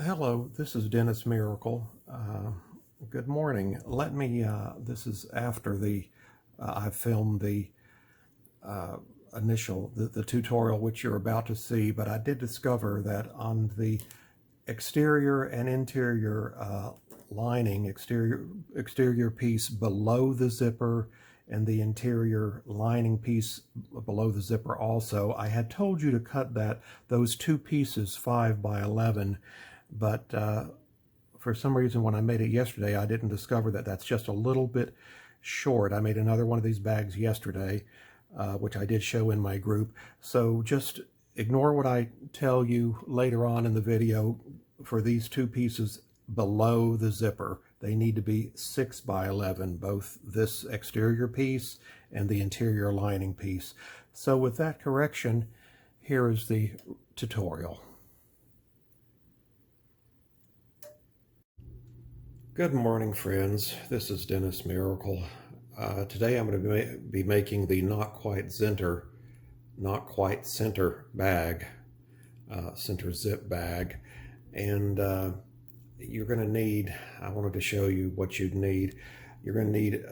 Hello, this is Dennis Miracle. Good morning. This is after I filmed the the tutorial which you're about to see, but I did discover that on the exterior and interior exterior piece below the zipper and the interior lining piece below the zipper also, I had told you to cut those two pieces 5 by 11, but for some reason when I made it yesterday I didn't discover that that's just a little bit short. I made another one of these bags yesterday, which I did show in my group, so just ignore what I tell you later on in the video. For these two pieces below the zipper, they need to be 6 by 11, both this exterior piece and the interior lining piece. So with that correction, here is the tutorial. Good morning, friends. This is Dennis Miracle. Today I'm going to be making the Not Quite Center bag, center zip bag, and you're going to need, I wanted to show you what you'd need. You're going to need,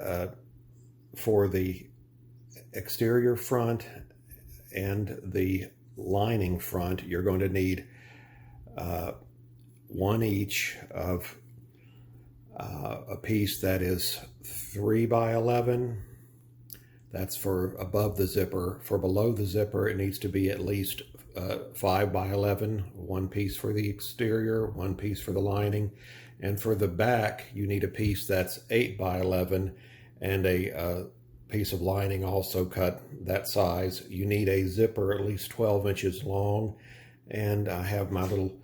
for the exterior front and the lining front, you're going to need one each of a piece that is 3 by 11. That's for above the zipper. For below the zipper, it needs to be at least 5 by 11, one piece for the exterior, one piece for the lining. And for the back, you need a piece that's 8 by 11 and a piece of lining also cut that size. You need a zipper at least 12 inches long. And I have my little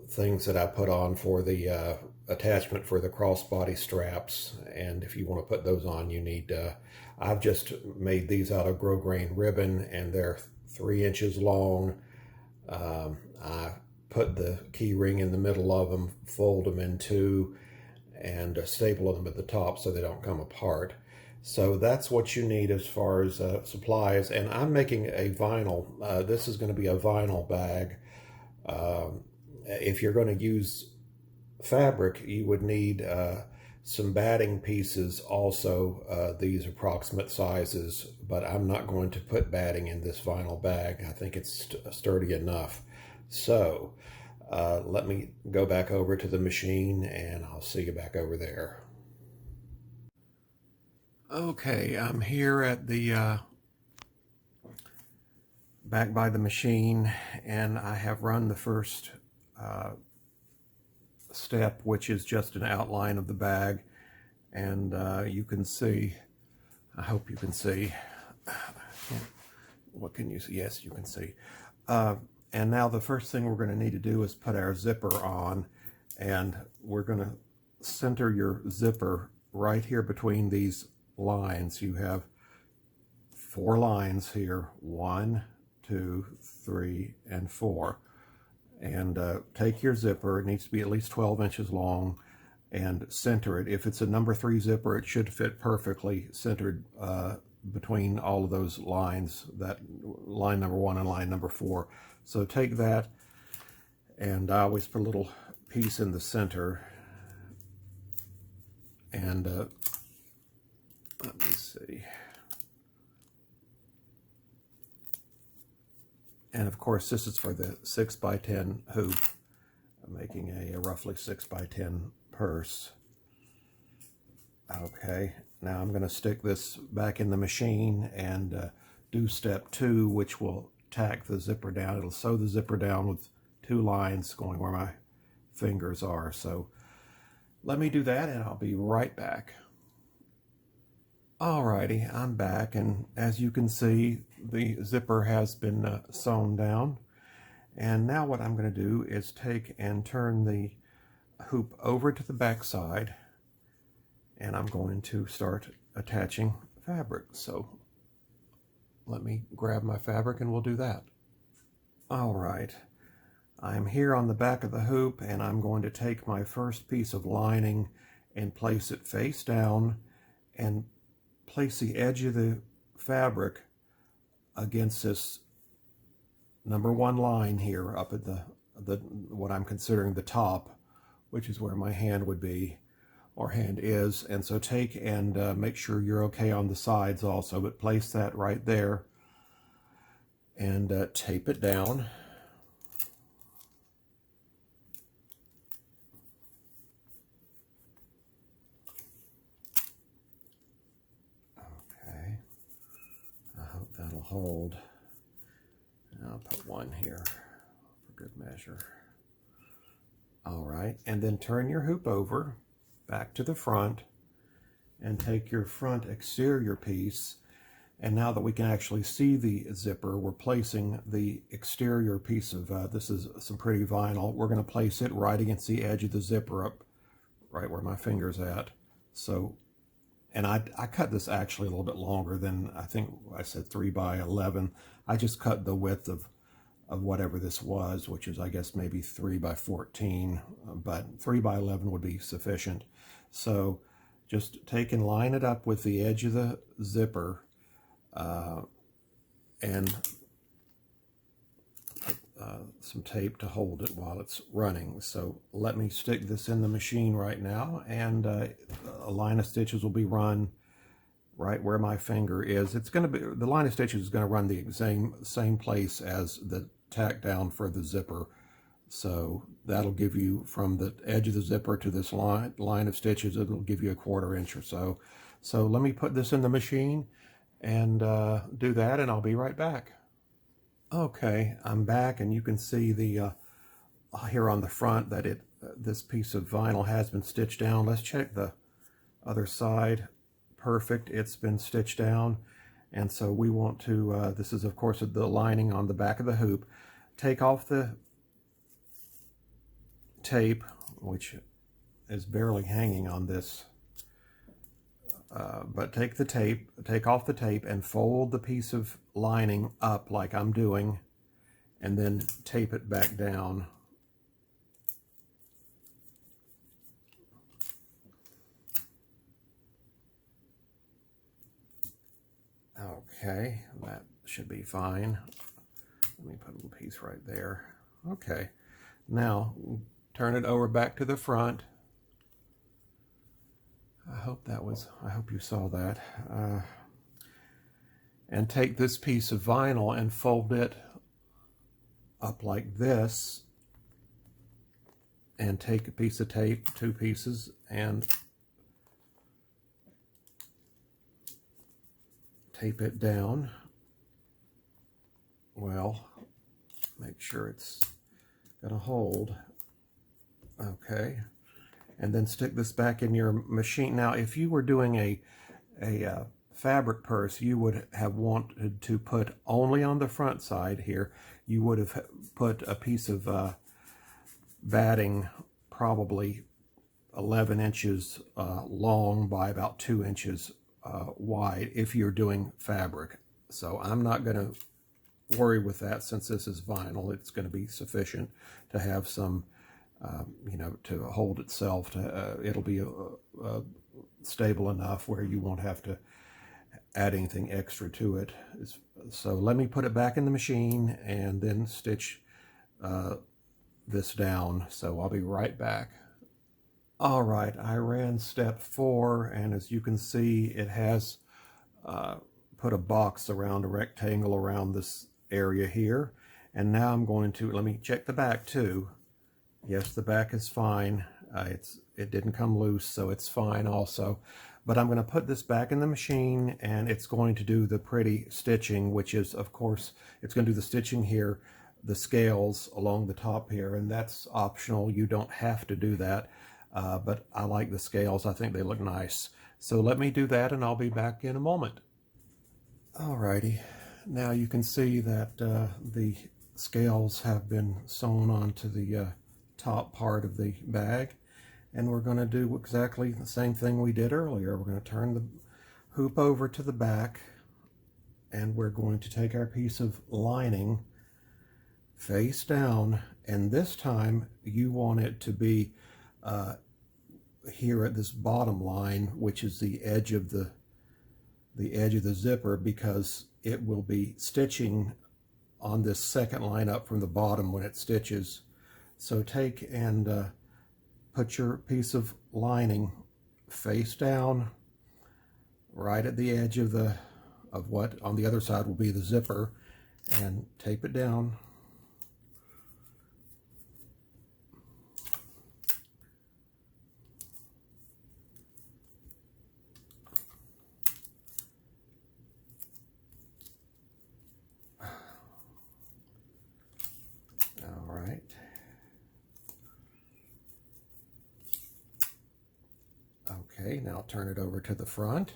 things that I put on for the attachment for the crossbody straps, and if you want to put those on, you need I've just made these out of grosgrain ribbon, and they're 3 inches long. I put the key ring in the middle of them, fold them in two, and staple them at the top so they don't come apart. So that's what you need as far as supplies. And I'm making a vinyl. This is going to be a vinyl bag. If you're going to use fabric, you would need some batting pieces also, these approximate sizes, but I'm not going to put batting in this vinyl bag. I think it's sturdy enough. So let me go back over to the machine and I'll see you back over there. Okay, I'm here at the back by the machine, and I have run the first step, which is just an outline of the bag, and you can see, I hope you can see, what can you see? Yes, you can see. And now the first thing we're going to need to do is put our zipper on, and we're going to center your zipper right here between these lines. You have 4 lines here, 1, 2, 3, and 4. And take your zipper, it needs to be at least 12 inches long, and center it. If it's a number 3 zipper, it should fit perfectly centered between all of those lines, that line number 1 and line number 4. So take that, and I always put a little piece in the center, and let me see. And of course, this is for the 6 by 10 hoop. I'm making a roughly 6 by 10 purse. Okay, now I'm going to stick this back in the machine and do step 2, which will tack the zipper down. It'll sew the zipper down with 2 lines going where my fingers are. So let me do that and I'll be right back. Alrighty, I'm back, and as you can see, the zipper has been sewn down. And now what I'm going to do is take and turn the hoop over to the back side, and I'm going to start attaching fabric. So let me grab my fabric and we'll do that. Alright, I'm here on the back of the hoop, and I'm going to take my first piece of lining and place it face down and place the edge of the fabric against this number 1 line here up at the what I'm considering the top, which is where my hand would be, or hand is. And so take and make sure you're okay on the sides also, but place that right there and tape it down. Okay, I hope that'll hold. And I'll put one here for good measure. All right, and then turn your hoop over back to the front and take your front exterior piece. And now that we can actually see the zipper, we're placing the exterior piece of, this is some pretty vinyl. We're going to place it right against the edge of the zipper, up right where my finger's at. So, and I cut this actually a little bit longer than, I think I said 3 by 11. I just cut the width of whatever this was, which is, I guess, maybe 3 by 14, but 3 by 11 would be sufficient. So just take and line it up with the edge of the zipper, and put some tape to hold it while it's running. So let me stick this in the machine right now, and a line of stitches will be run right where my finger is. It's going to be, the line of stitches is going to run the same place as the tack down for the zipper. So that'll give you, from the edge of the zipper to this line of stitches, it'll give you a 1/4 inch or so. So let me put this in the machine and do that, and I'll be right back. Okay, I'm back, and you can see the here on the front that this piece of vinyl has been stitched down. Let's check the other side. Perfect, it's been stitched down. And so we want to, this is of course the lining on the back of the hoop. Take off the tape, which is barely hanging on this, but take off the tape and fold the piece of lining up like I'm doing, and then tape it back down. Okay, that should be fine. Let me put a little piece right there. Okay, now turn it over back to the front. I hope you saw that. And take this piece of vinyl and fold it up like this, and take a piece of tape, 2 pieces, and tape it down. Well, make sure it's gonna hold. Okay, and then stick this back in your machine. Now, if you were doing a fabric purse, you would have wanted to put only on the front side here. You would have put a piece of batting, probably 11 inches long by about 2 inches wide, if you're doing fabric. So I'm not going to worry with that, since this is vinyl. It's going to be sufficient to have some, you know, to hold itself. It'll be stable enough where you won't have to add anything extra to it. So let me put it back in the machine and then stitch this down. So I'll be right back. All right, I ran step 4, and as you can see, it has put a box around, a rectangle around this area here. And now I'm going to, let me check the back too. Yes, the back is fine. It didn't come loose, so it's fine also. But I'm going to put this back in the machine, and it's going to do the pretty stitching, which is, of course, it's going to do the stitching here, the scales along the top here, and that's optional. You don't have to do that, but I like the scales. I think they look nice. So let me do that, and I'll be back in a moment. Alrighty, now you can see that the scales have been sewn onto the top part of the bag. And we're going to do exactly the same thing we did earlier. We're going to turn the hoop over to the back, and we're going to take our piece of lining face down, and this time you want it to be here at this bottom line, which is the edge of the zipper, because it will be stitching on this second line up from the bottom when it stitches So take and put your piece of lining face down right at the edge of what on the other side will be the zipper, and tape it down. All right. Okay, now turn it over to the front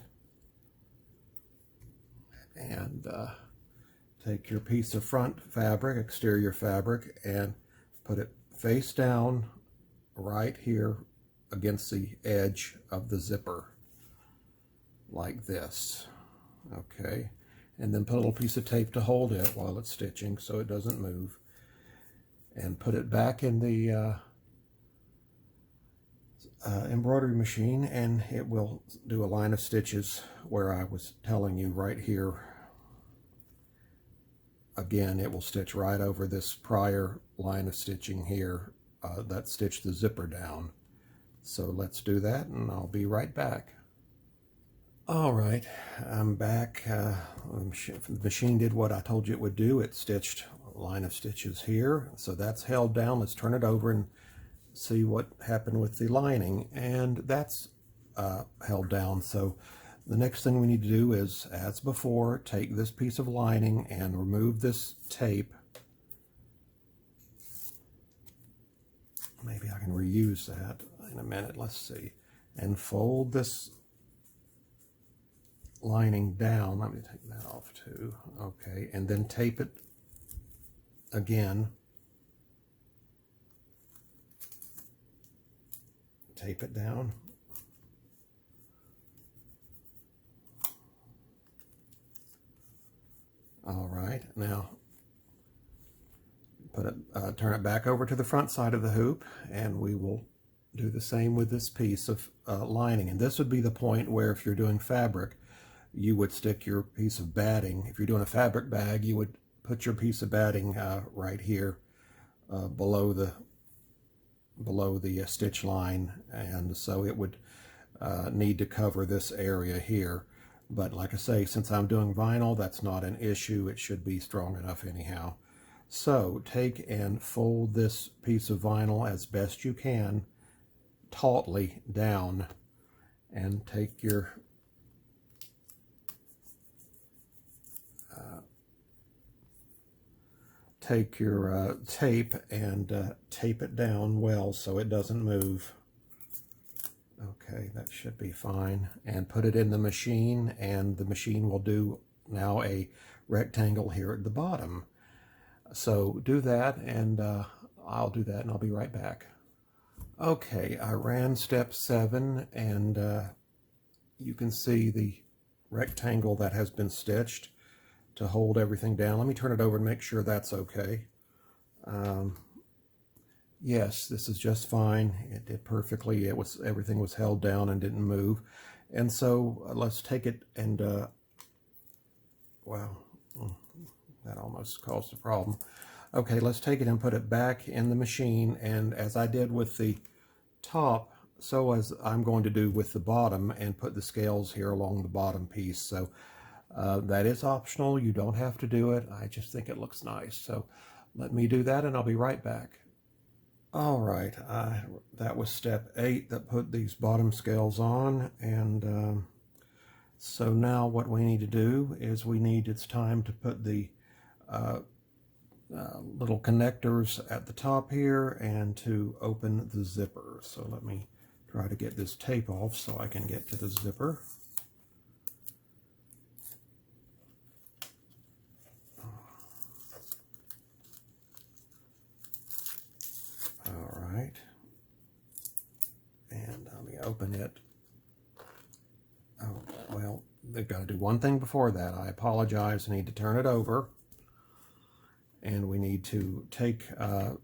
and take your piece of front fabric, exterior fabric, and put it face down right here against the edge of the zipper, like this. Okay, and then put a little piece of tape to hold it while it's stitching so it doesn't move, and put it back in the embroidery machine, and it will do a line of stitches where I was telling you right here. Again, it will stitch right over this prior line of stitching here that stitched the zipper down. So let's do that, and I'll be right back. All right, I'm back. The machine did what I told you it would do. It stitched a line of stitches here, so that's held down. Let's turn it over and see what happened with the lining, and that's held down. So the next thing we need to do is, as before, take this piece of lining and remove this tape. Maybe I can reuse that in a minute. Let's see. And fold this lining down. Let me take that off too. Okay, and then tape it again. Tape it down. All right, now put it, turn it back over to the front side of the hoop, and we will do the same with this piece of lining. And this would be the point where, if you're doing fabric, you would stick your piece of batting. If you're doing a fabric bag, you would put your piece of batting right here below the stitch line, and so it would need to cover this area here. But like I say, since I'm doing vinyl, that's not an issue. It should be strong enough anyhow. So take and fold this piece of vinyl as best you can, tautly down, and take your tape and tape it down well so it doesn't move. Okay, that should be fine. And put it in the machine, and the machine will do now a rectangle here at the bottom. So do that, and I'll do that, and I'll be right back. Okay, I ran step 7, and you can see the rectangle that has been stitched to hold everything down. Let me turn it over and make sure that's okay. Yes, this is just fine. It did perfectly. Everything was held down and didn't move. And so let's take it and wow, that almost caused a problem. Okay, let's take it and put it back in the machine, and as I did with the top, so as I'm going to do with the bottom, and put the scales here along the bottom piece. So that is optional. You don't have to do it. I just think it looks nice. So let me do that, and I'll be right back. All right, that was step 8 that put these bottom scales on, and so now what we need to do is it's time to put the little connectors at the top here and to open the zipper. So let me try to get this tape off so I can get to the zipper. All right, and let me open it. Oh, well, they've got to do one thing before that. I apologize. I need to turn it over, and we need to take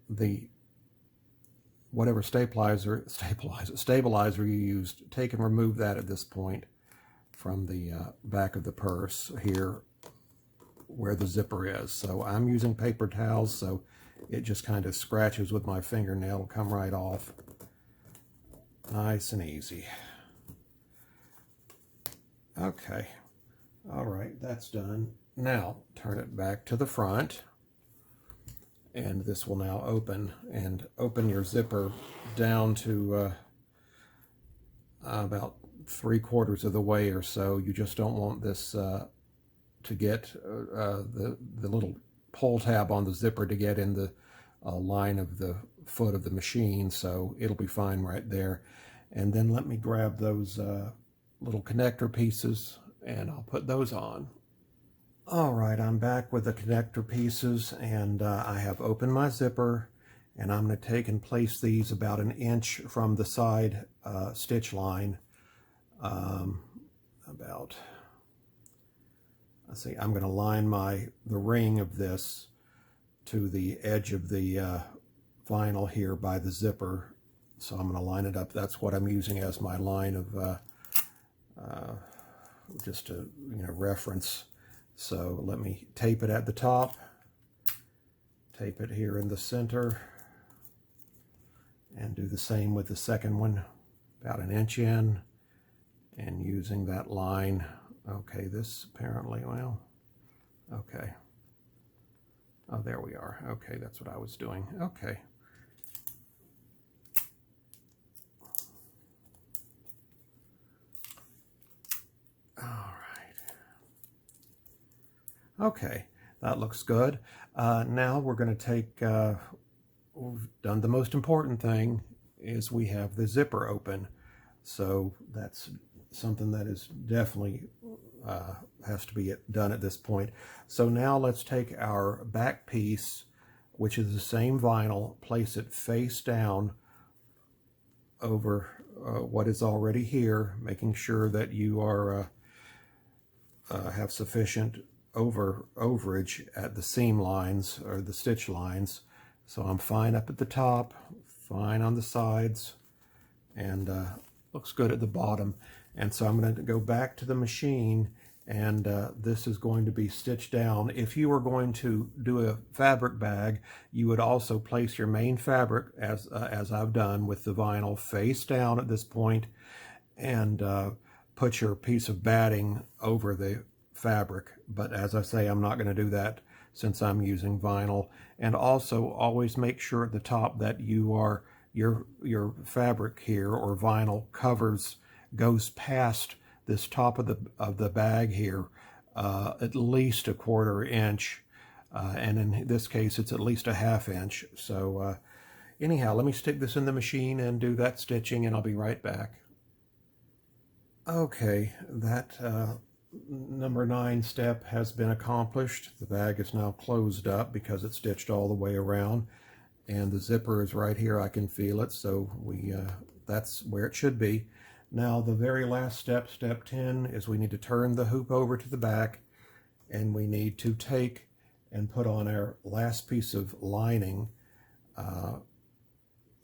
the whatever stabilizer you used, take and remove that at this point from the back of the purse here where the zipper is. So I'm using paper towels, so it just kind of scratches with my fingernail. It'll come right off. Nice and easy. Okay. All right, that's done. Now, turn it back to the front. And this will now open. And open your zipper down to about 3/4 of the way or so. You just don't want this to get the little pull tab on the zipper to get in the line of the foot of the machine, so it'll be fine right there. And then let me grab those little connector pieces and I'll put those on. All right, I'm back with the connector pieces, and I have opened my zipper, and I'm going to take and place these about 1 inch from the side stitch line. Let's see, I'm going to line the ring of this to the edge of the vinyl here by the zipper. So I'm going to line it up. That's what I'm using as my line of just to reference. So let me tape it at the top, tape it here in the center, and do the same with the second one, about 1 inch in, and using that line. Okay, this apparently, well, okay. Oh, there we are. Okay, that's what I was doing. Okay. All right. Okay, that looks good. Now we're going to take, we've done the most important thing, is we have the zipper open. So that's something that is definitely has to be done at this point. So now let's take our back piece, which is the same vinyl, place it face down over what is already here, making sure that you are have sufficient overage at the seam lines or the stitch lines. So I'm fine up at the top, fine on the sides, and looks good at the bottom. And so I'm going to go back to the machine, and this is going to be stitched down. If you were going to do a fabric bag, you would also place your main fabric, as I've done with the vinyl, face down at this point, and put your piece of batting over the fabric. But as I say, I'm not going to do that since I'm using vinyl. And also always make sure at the top that you are your fabric here, or vinyl, goes past this top of the bag here at least 1/4 inch, and in this case it's at least 1/2 inch. So anyhow, let me stick this in the machine and do that stitching, and I'll be right back. Okay, that number 9 step has been accomplished. The bag is now closed up because it's stitched all the way around, and the zipper is right here. I can feel it, so that's where it should be. Now the very last step, step 10, is we need to turn the hoop over to the back, and we need to take and put on our last piece of lining.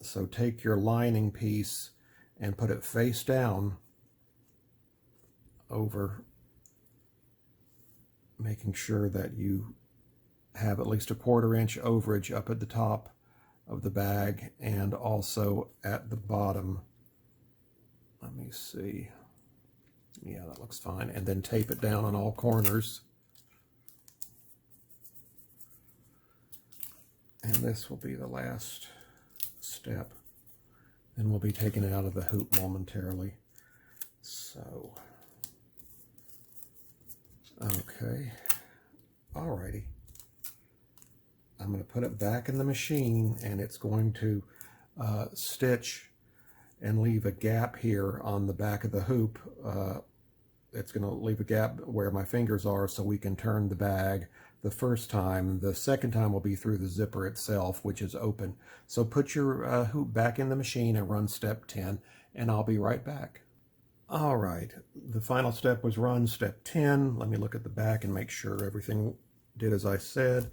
So take your lining piece and put it face down over, making sure that you have at least 1/4 inch overage up at the top of the bag and also at the bottom. Let me see. Yeah, that looks fine. And then tape it down on all corners. And this will be the last step. Then we'll be taking it out of the hoop momentarily. So, okay. Alrighty. I'm going to put it back in the machine, and it's going to stitch and leave a gap here on the back of the hoop. It's going to leave a gap where my fingers are so we can turn the bag the first time. The second time will be through the zipper itself, which is open. So put your hoop back in the machine and run step 10, and I'll be right back. All right, the final step was run step 10. Let me look at the back and make sure everything did as I said.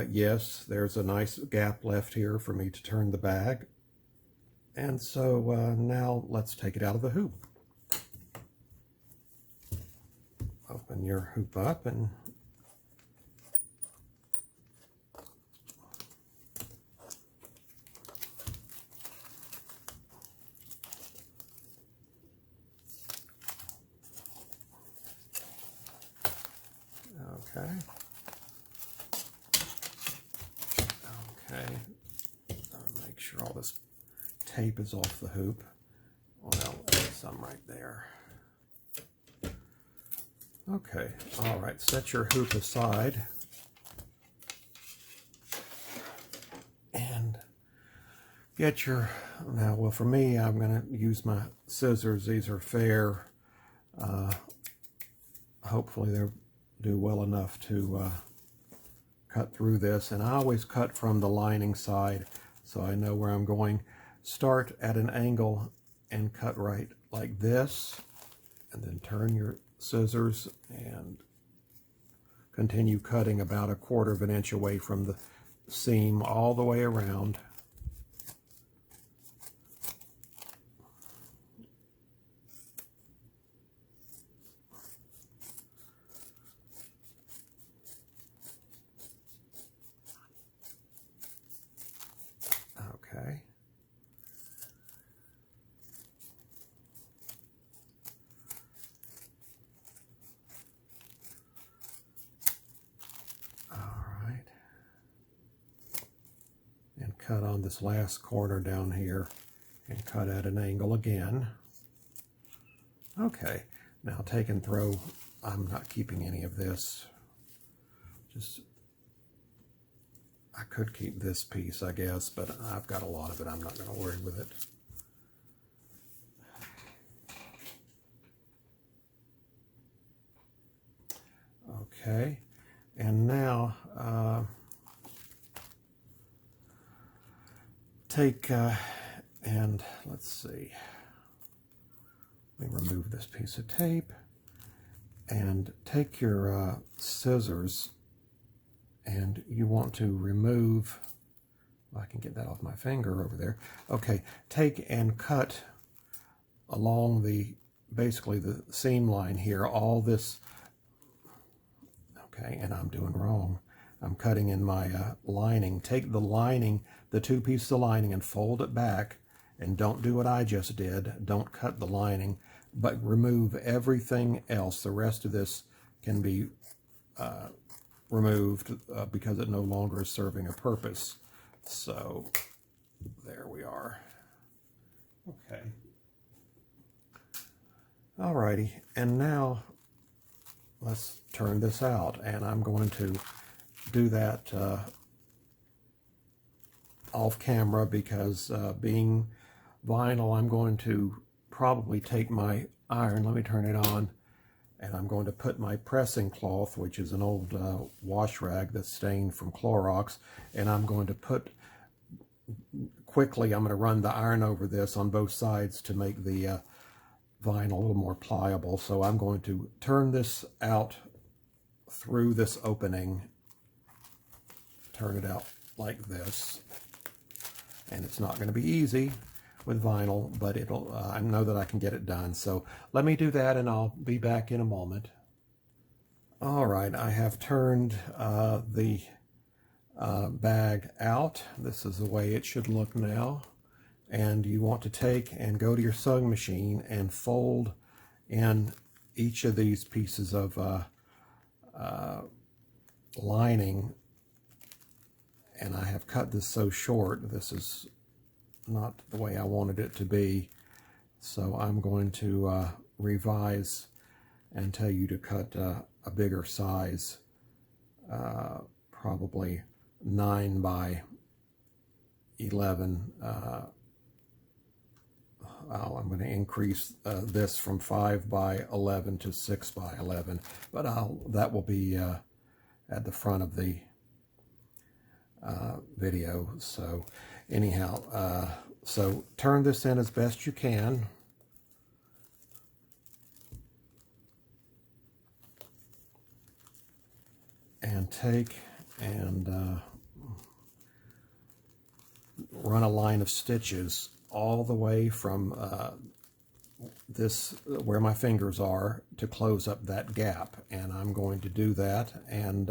Yes, there's a nice gap left here for me to turn the bag. And so now let's take it out of the hoop. Open your hoop up, and Okay. Okay. Make sure all this tape is off the hoop. Well, there's some right there. Okay. All right. Set your hoop aside. And get your, now, well, for me, I'm going to use my scissors. These are fair. Hopefully they'll do well enough to cut through this. And I always cut from the lining side so I know where I'm going. Start at an angle and cut right like this. And then turn your scissors and continue cutting about 1/4 of an inch away from the seam all the way around. Okay. All right. And cut on this last corner down here and cut at an angle again. Okay. Now take and throw. I'm not keeping any of this. Just, I could keep this piece, I guess, but I've got a lot of it. I'm not going to worry with it. Okay, and now take and let's see. Let me remove this piece of tape and take your scissors, and you want to remove, well, I can get that off my finger over there. Okay, take and cut along the, basically the seam line here, all this. Okay, and I'm doing wrong. I'm cutting in my lining. Take the lining, the 2 pieces of lining, and fold it back, and don't do what I just did. Don't cut the lining, but remove everything else. The rest of this can be removed because it no longer is serving a purpose. So there we are. Okay. Alrighty, and now let's turn this out, and I'm going to do that off camera because being vinyl, I'm going to probably take my iron, let me turn it on, and I'm going to put my pressing cloth, which is an old wash rag that's stained from Clorox, and I'm going to put, quickly, I'm going to run the iron over this on both sides to make the vinyl a little more pliable. So I'm going to turn this out through this opening, turn it out like this, and it's not going to be easy with vinyl, but it'll I know that I can get it done. So let me do that and I'll be back in a moment. All right, I have turned the bag out. This is the way it should look now. And you want to take and go to your sewing machine and fold in each of these pieces of lining. And I have cut this so short, this is not the way I wanted it to be. So I'm going to revise and tell you to cut a bigger size, probably 9 by 11. I'm going to increase this from 5 by 11 to 6 by 11, but that will be at the front of the video. So anyhow, so turn this in as best you can. And take and run a line of stitches all the way from this, where my fingers are, to close up that gap. And I'm going to do that, and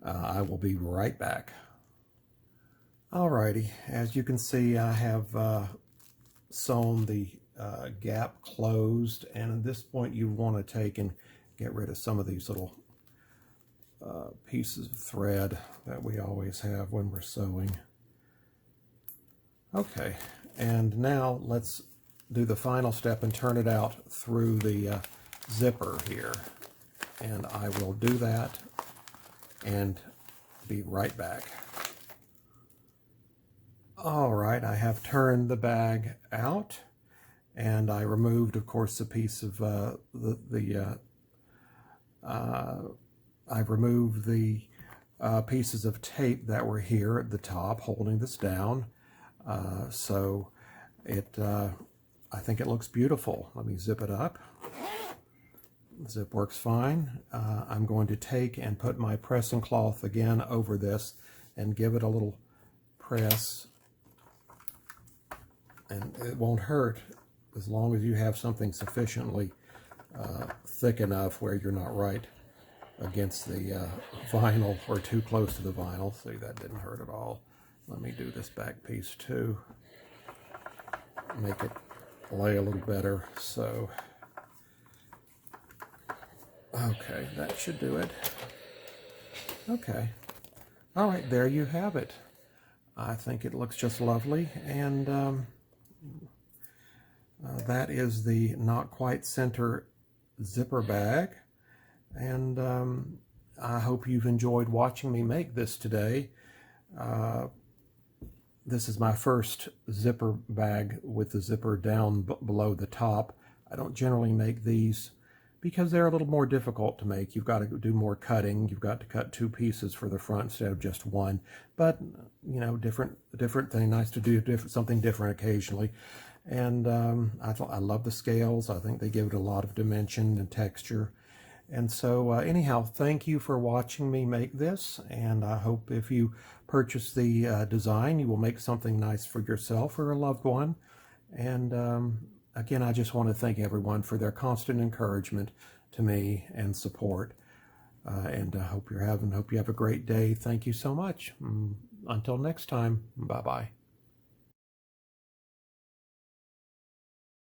I will be right back. Alrighty, as you can see, I have sewn the gap closed, and at this point you want to take and get rid of some of these little pieces of thread that we always have when we're sewing. Okay, and now let's do the final step and turn it out through the zipper here. And I will do that and be right back. All right, I have turned the bag out, and I removed, of course, a piece of I've removed the pieces of tape that were here at the top holding this down. So I think it looks beautiful. Let me zip it up. The zip works fine. I'm going to take and put my pressing cloth again over this and give it a little press. And it won't hurt as long as you have something sufficiently thick enough where you're not right against the vinyl or too close to the vinyl. See, that didn't hurt at all. Let me do this back piece too. Make it lay a little better. So, okay, that should do it. Okay. All right, there you have it. I think it looks just lovely, and that is the Not Quite Center zipper bag, and I hope you've enjoyed watching me make this today. This is my first zipper bag with the zipper down below the top. I don't generally make these because they're a little more difficult to make. You've got to do more cutting. You've got to cut 2 pieces for the front instead of just 1. But, you know, different thing. Nice to do something different occasionally. And I love the scales. I think they give it a lot of dimension and texture. And so anyhow, thank you for watching me make this. And I hope if you purchase the design, you will make something nice for yourself or a loved one. And again, I just want to thank everyone for their constant encouragement to me and support. And I hope you have a great day. Thank you so much. Until next time, bye-bye.